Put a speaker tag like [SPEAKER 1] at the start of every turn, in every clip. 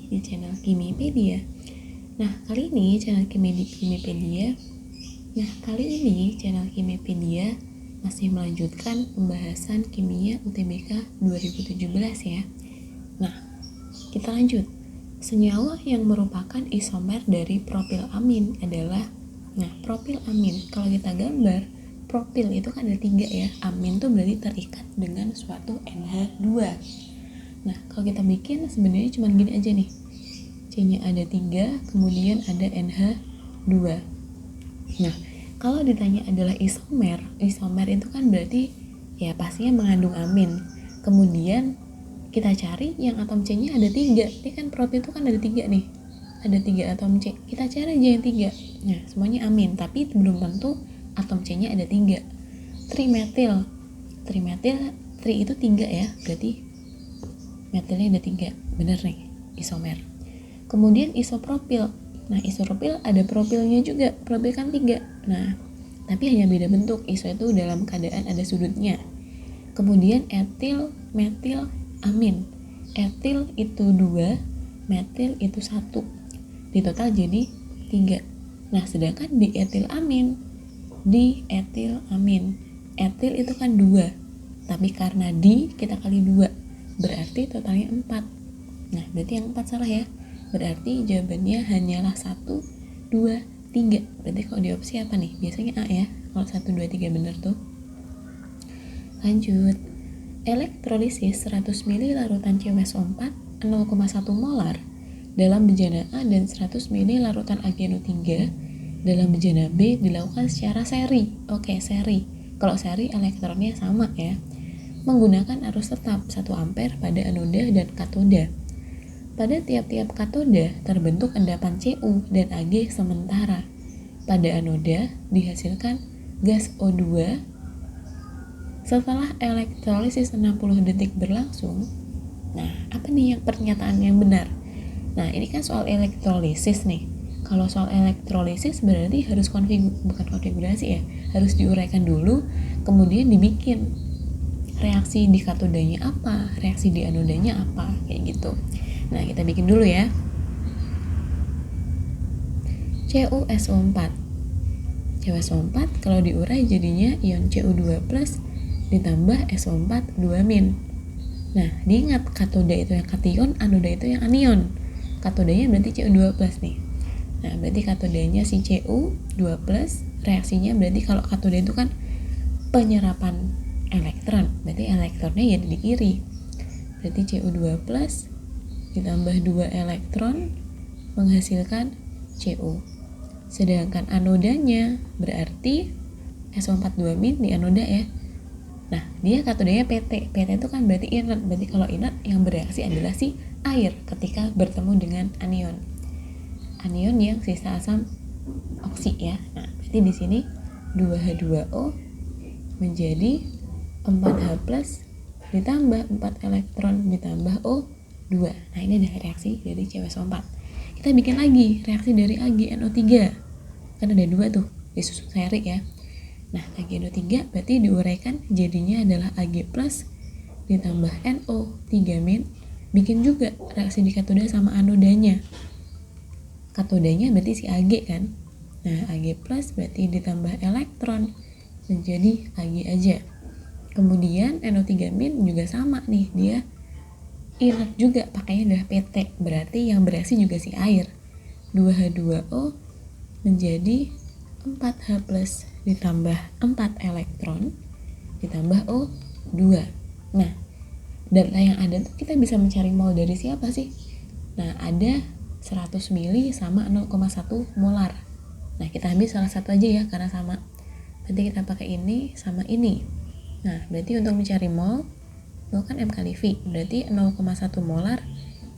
[SPEAKER 1] lagi di channel Kimipedia. Nah, kali ini channel Kimipedia masih melanjutkan pembahasan kimia UTBK 2017 ya. Nah, kita lanjut. Senyawa yang merupakan isomer dari propil amin adalah, propil amin. Kalau kita gambar, propil itu kan ada 3 ya. Amin tuh berarti terikat dengan suatu NH2. Nah, kalau kita bikin sebenarnya cuma gini aja nih. C-nya ada 3, kemudian ada NH2. Nah, kalau ditanya adalah isomer itu kan berarti ya pastinya mengandung amin. Kemudian kita cari yang atom C-nya ada 3. Ini kan propil itu kan ada 3 nih. Ada 3 atom C. Kita cari aja yang 3. Nah, semuanya amin, tapi belum tentu atom C-nya ada 3. Trimetil itu 3 ya, berarti metilnya ada 3. Bener nih, isomer. Kemudian isopropil. Nah, isopropil ada propilnya juga. Propil kan 3. Nah, tapi hanya beda bentuk. Iso itu dalam keadaan ada sudutnya. Kemudian etil, metil, amin. Etil itu 2, metil itu 1. Di total jadi 3. Nah, sedangkan di etil amin, etil itu kan 2. Tapi karena kita kali 2, berarti totalnya 4. Nah, berarti yang 4 salah ya. Berarti jawabannya hanyalah 1, 2, 3. Berarti kalau di opsi apa nih? Biasanya A ya. Kalau 1, 2, 3 bener tuh. Lanjut. Elektrolisis 100 ml larutan CuSO4 0,1 molar dalam bejana A dan 100 ml larutan AgNO3 dalam bejana B dilakukan secara seri. Oke, seri. Kalau seri elektronnya sama ya. Menggunakan arus tetap 1 ampere pada anoda dan katoda. Pada tiap-tiap katoda terbentuk endapan Cu dan Ag sementara. Pada anoda dihasilkan gas O2. Setelah elektrolisis 60 detik berlangsung, nah apa nih yang pernyataan yang benar? Nah, ini kan soal elektrolisis nih. Kalau soal elektrolisis berarti harus bukan konfigurasi ya, harus diuraikan dulu, kemudian dibikin reaksi di katodanya apa, reaksi di anodanya apa, kayak gitu. Nah, kita bikin dulu ya. CuSO4 kalau diurai jadinya ion Cu2+ ditambah SO4 2-. Nah, diingat katoda itu yang kation, anoda itu yang anion. Katodanya berarti Cu2+ nih. Nah, berarti katodanya si Cu2+, reaksinya berarti kalau katoda itu kan penyerapan elektron, berarti elektronnya jadi di kiri. Berarti Cu2+ ditambah 2 elektron menghasilkan Cu. Sedangkan anodanya berarti SO4 2- di anoda ya. Nah, dia katodanya PT. PT itu kan berarti inert. Berarti kalau inert yang bereaksi adalah si air ketika bertemu dengan anion. Anion yang sisa asam oksi ya. Nah, berarti di sini 2H2O menjadi 4H+ ditambah 4 elektron ditambah O2. Nah, ini adalah reaksi dari CuSO4. Kita bikin lagi reaksi dari AgNO3. Kan ada 2 tuh, disusun seri ya. Nah, AgNO3 berarti diuraikan jadinya adalah Ag+ ditambah NO3-. Bikin juga reaksi di katoda sama anodanya. Katodanya berarti si Ag kan. Nah, Ag+ berarti ditambah elektron menjadi Ag aja. Kemudian NO3- juga sama nih, dia inert juga, pakainya adalah PT. Berarti yang bereaksi juga si air. 2H2O menjadi 4H+ ditambah 4 elektron ditambah O2. Nah, data yang ada tuh kita bisa mencari mol dari siapa sih? Nah, ada 100 mili sama 0,1 molar. Nah, kita ambil salah satu aja ya karena sama. Berarti kita pakai ini sama ini. Nah, berarti untuk mencari mol kan M kali V. Berarti 0,1 molar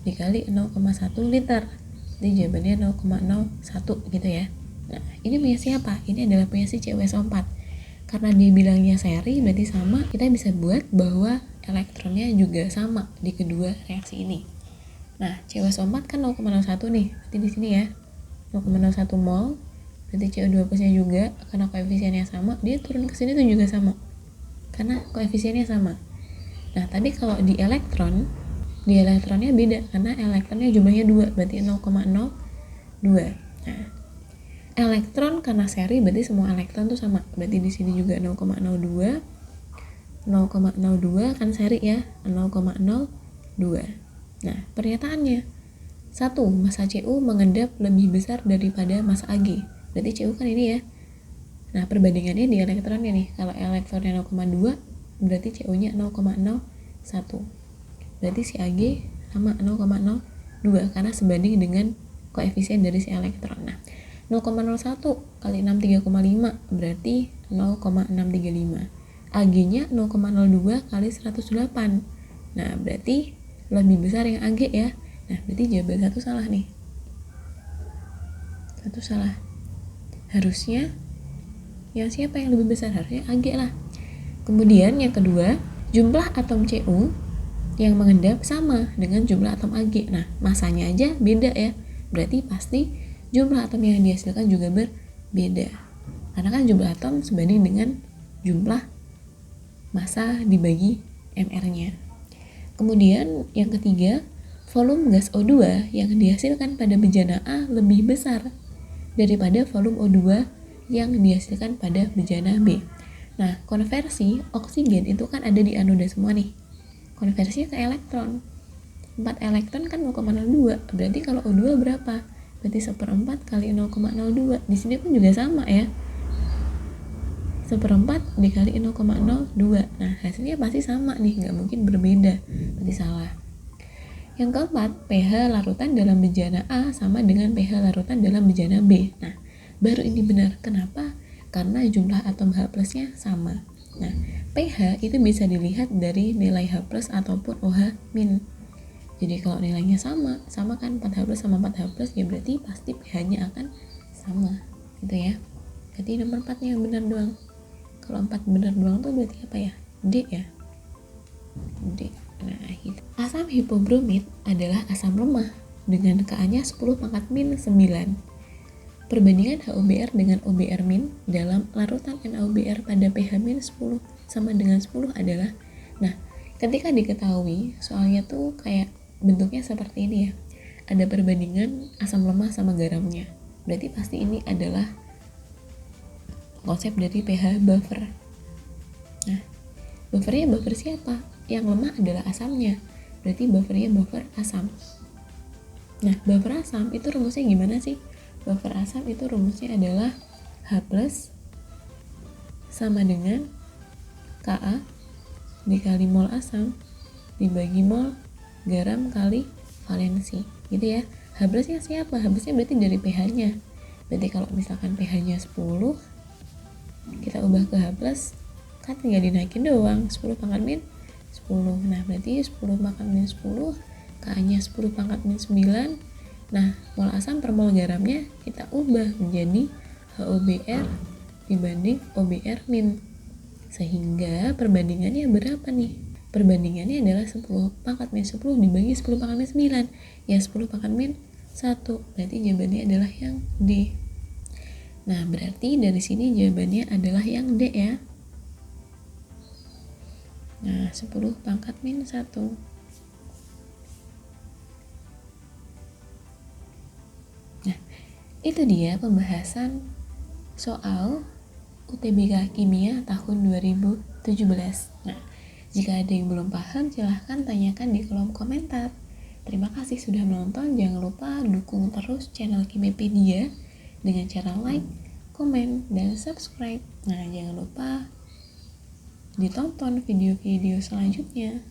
[SPEAKER 1] dikali 0,1 liter. Jadi jawabannya 0,01 gitu ya. Nah, ini punya siapa? Ini adalah punya si CuSO4. Karena dia bilangnya seri, berarti sama. Kita bisa buat bahwa elektronnya juga sama di kedua reaksi ini. Nah, CuSO4 kan 0,01 nih. Berarti di sini ya, 0,01 mol. Berarti Cu2+-nya juga, karena koefisiennya sama, dia turun ke sini tuh juga sama. Karena koefisiennya sama. Nah, tadi kalau di elektron, di elektronnya beda karena elektronnya jumlahnya 2, berarti 0,02. Nah, elektron karena seri berarti semua elektron tuh sama, berarti di sini juga 0,02 kan seri ya, 0,02. Nah, pernyataannya 1. Massa Cu mengendap lebih besar daripada massa Ag. Berarti Cu kan ini ya. Nah, perbandingannya di elektronnya nih. Kalau elektronnya 0,2 berarti Cu-nya 0,01. Berarti si Ag sama 0,02 karena sebanding dengan koefisien dari si elektron. Nah, 0,01 kali 63,5 berarti 0,635. Ag-nya 0,02 kali 108. Nah, berarti lebih besar yang Ag ya. Nah, berarti jawaban 1 salah nih. 1 salah. Harusnya yang siapa yang lebih besar? Harusnya Ag lah. Kemudian yang kedua, jumlah atom Cu yang mengendap sama dengan jumlah atom Ag. Nah, masanya aja beda ya. Berarti pasti jumlah atom yang dihasilkan juga berbeda. Karena kan jumlah atom sebanding dengan jumlah massa dibagi MR-nya. Kemudian yang ketiga, volume gas O2 yang dihasilkan pada bejana A lebih besar daripada volume O2 yang dihasilkan pada bejana B. Nah, konversi oksigen itu kan ada di anoda semua nih. Konversinya ke elektron. 4 elektron kan 0,02. Berarti kalau O2 berapa? Berarti 1/4 kali 0,02. Di sini pun juga sama ya. 1/4 dikali 0,02. Nah, hasilnya pasti sama nih, nggak mungkin berbeda. Berarti salah. Yang keempat, pH larutan dalam bejana A sama dengan pH larutan dalam bejana B. Nah, baru ini benar. Kenapa? Karena jumlah atom H plusnya sama. Nah, pH itu bisa dilihat dari nilai H plus ataupun OH min. Jadi kalau nilainya sama kan 4H plus sama 4H plus, ya berarti pasti pH-nya akan sama. Gitu ya. Berarti nomor 4-nya yang benar doang. Kalau 4 benar doang tuh berarti apa ya? D ya? D. Nah, gitu. Asam hipobromit adalah asam lemah dengan Ka-nya 10⁻⁻⁹. Perbandingan HOBr dengan OBr- dalam larutan NaOBr pada pH-10 sama dengan 10 adalah, nah, ketika diketahui soalnya tuh kayak bentuknya seperti ini ya. Ada perbandingan asam lemah sama garamnya. Berarti pasti ini adalah konsep dari pH buffer. Nah, buffernya buffer siapa? Yang lemah adalah asamnya. Berarti buffernya buffer asam. Nah, buffer asam itu rumusnya gimana sih? Buffer asam itu rumusnya adalah H plus sama dengan Ka dikali mol asam dibagi mol garam kali valensi. Gitu ya. H plusnya siapa? H plusnya berarti dari pH-nya. Berarti kalau misalkan pH-nya 10, kita ubah ke H plus, kan tinggal dinaikin doang. 10⁻⁻10. Nah, berarti 10⁻⁻10, Ka-nya 10⁻⁻9. Nah, mol asam per mol garamnya kita ubah menjadi HOBr dibanding OBr-. Sehingga perbandingannya berapa nih? Perbandingannya adalah 10⁻⁻10 dibagi 10⁻⁻9. Ya 10⁻⁻1. Berarti jawabannya adalah yang D. Nah, berarti dari sini jawabannya adalah yang D ya. Nah, 10⁻⁻1. Nah, itu dia pembahasan soal UTBK Kimia tahun 2017. Nah, jika ada yang belum paham, silahkan tanyakan di kolom komentar. Terima kasih sudah menonton. Jangan lupa dukung terus channel Kimepedia dengan cara like, komen, dan subscribe. Nah, jangan lupa ditonton video-video selanjutnya.